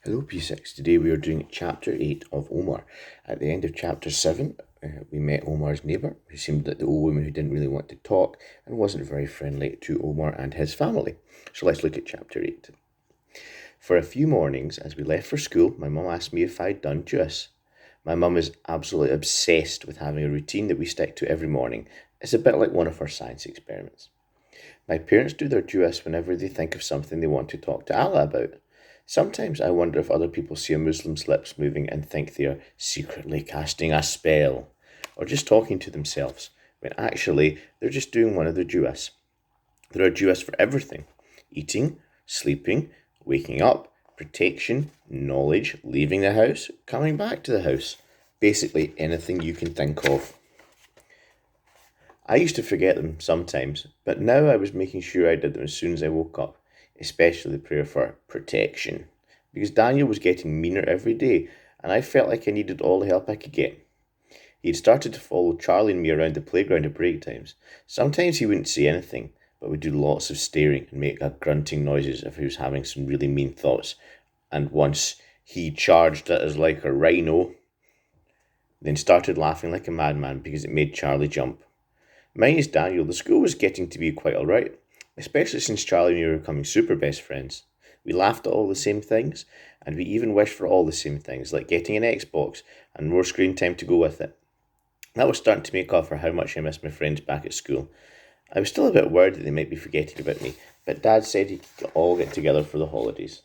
Hello P6, today we are doing chapter 8 of Omar. At the end of chapter 7, we met Omar's neighbour, who seemed like the old woman who didn't really want to talk and wasn't very friendly to Omar and his family. So let's look at chapter 8. For a few mornings, as we left for school, my mum asked me if I'd done JUS. My mum is absolutely obsessed with having a routine that we stick to every morning. It's a bit like one of her science experiments. My parents do their JUS whenever they think of something they want to talk to Allah about. Sometimes I wonder if other people see a Muslim's lips moving and think they are secretly casting a spell, or just talking to themselves, when actually they're just doing one of their JUS. There are JUS for everything: eating, sleeping, waking up, protection, knowledge, leaving the house, coming back to the house. Basically anything you can think of. I used to forget them sometimes, but now I was making sure I did them as soon as I woke up, especially the prayer for protection, because Daniel was getting meaner every day, and I felt like I needed all the help I could get. He had started to follow Charlie and me around the playground at break times. Sometimes he wouldn't say anything, but would do lots of staring and make grunting noises if he was having some really mean thoughts. And once he charged at us like a rhino, then started laughing like a madman because it made Charlie jump. Minus Daniel, the school was getting to be quite alright, especially since Charlie and me were becoming super best friends. We laughed at all the same things, and we even wished for all the same things, like getting an Xbox and more screen time to go with it. That was starting to make up for how much I missed my friends back at school. I was still a bit worried that they might be forgetting about me, but Dad said he could all get together for the holidays.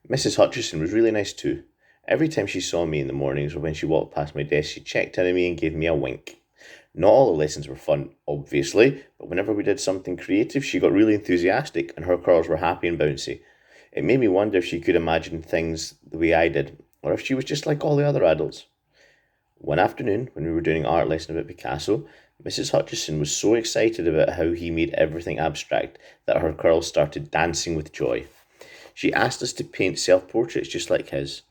Mrs. Hutchison was really nice too. Every time she saw me in the mornings or when she walked past my desk, she checked in on me and gave me a wink. Not all the lessons were fun, obviously, but whenever we did something creative, she got really enthusiastic and her curls were happy and bouncy. It made me wonder if she could imagine things the way I did, or if she was just like all the other adults. One afternoon, when we were doing an art lesson about Picasso, Mrs. Hutchison was so excited about how he made everything abstract that her curls started dancing with joy. She asked us to paint self-portraits just like his.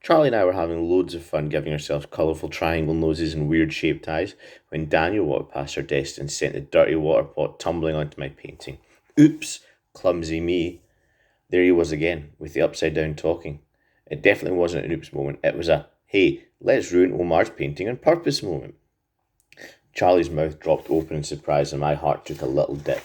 Charlie and I were having loads of fun giving ourselves colourful triangle noses and weird shaped eyes when Daniel walked past our desk and sent the dirty water pot tumbling onto my painting. Oops, clumsy me. There he was again, with the upside down talking. It definitely wasn't an oops moment, it was a, hey, let's ruin Omar's painting on purpose moment. Charlie's mouth dropped open in surprise and my heart took a little dip,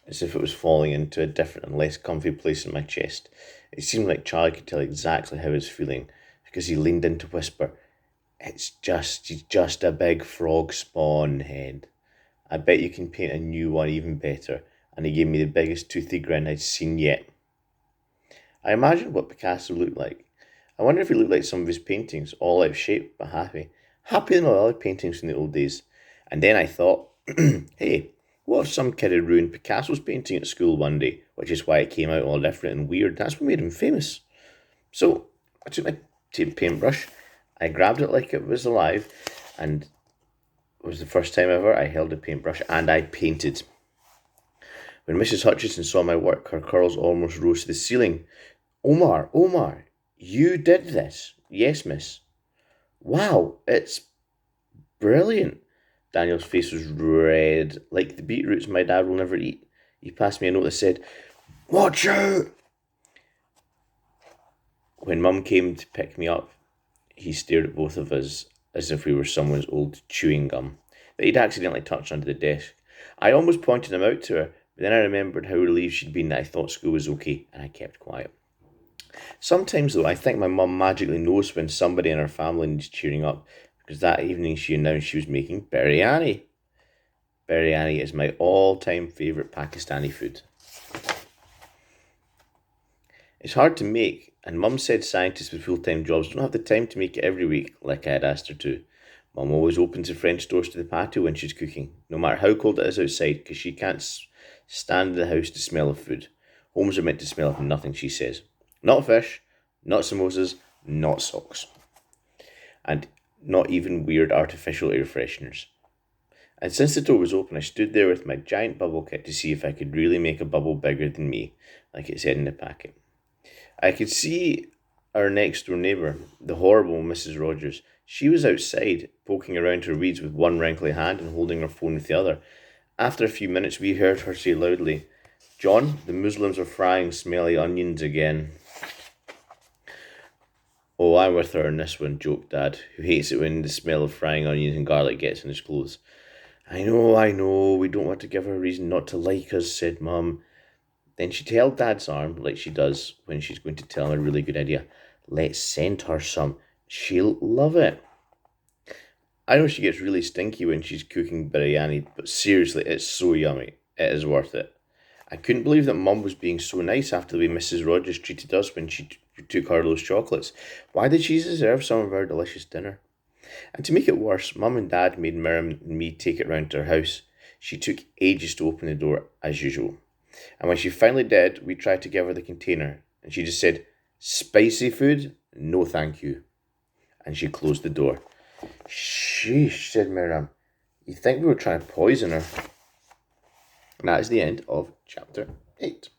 as if it was falling into a different and less comfy place in my chest. It seemed like Charlie could tell exactly how he was feeling, because he leaned in to whisper, he's just a big frog spawn head. I bet you can paint a new one even better. And he gave me the biggest toothy grin I'd seen yet. I imagined what Picasso looked like. I wonder if he looked like some of his paintings, all out of shape but happy. Happier than all other paintings from the old days. And then I thought, hey, what if some kid had ruined Picasso's painting at school one day, which is why it came out all different and weird. That's what made him famous. So I took my paintbrush, I grabbed it like it was alive, and it was the first time ever I held a paintbrush and I painted. When Mrs. Hutchison saw my work, her curls almost rose to the ceiling. Omar, you did this? Yes, miss. Wow, it's brilliant. Daniel's face was red, like the beetroots my dad will never eat. He passed me a note that said, watch out! When Mum came to pick me up, he stared at both of us as if we were someone's old chewing gum that he'd accidentally touched under the desk. I almost pointed him out to her, but then I remembered how relieved she'd been that I thought school was okay, and I kept quiet. Sometimes, though, I think my mum magically knows when somebody in her family needs cheering up, because that evening she announced she was making biryani. Biryani is my all-time favourite Pakistani food. It's hard to make, and Mum said scientists with full-time jobs don't have the time to make it every week, like I had asked her to. Mum always opens the French doors to the patio when she's cooking, no matter how cold it is outside, because she can't stand in the house to smell of food. Homes are meant to smell of nothing, she says. Not fish, not samosas, not socks. And not even weird artificial air fresheners. And since the door was open, I stood there with my giant bubble kit to see if I could really make a bubble bigger than me, like it said in the packet. I could see our next door neighbour, the horrible Mrs. Rogers. She was outside, poking around her weeds with one wrinkly hand and holding her phone with the other. After a few minutes, we heard her say loudly, John, the Muslims are frying smelly onions again. Oh, I'm with her on this one, joked Dad, who hates it when the smell of frying onions and garlic gets in his clothes. I know, we don't want to give her a reason not to like us, said Mum. Then she held Dad's arm, like she does when she's going to tell him a really good idea. Let's send her some. She'll love it. I know she gets really stinky when she's cooking biryani, but seriously, it's so yummy. It is worth it. I couldn't believe that Mum was being so nice after the way Mrs. Rogers treated us when she took her those chocolates. Why did she deserve some of our delicious dinner? And to make it worse, Mum and Dad made Miriam and me take it round to her house. She took ages to open the door, as usual. And when she finally did, we tried to give her the container, and she just said, "Spicy food? No thank you." And she closed the door. "Sheesh," said Miriam. "You think we were trying to poison her?" And that is the end of chapter 8.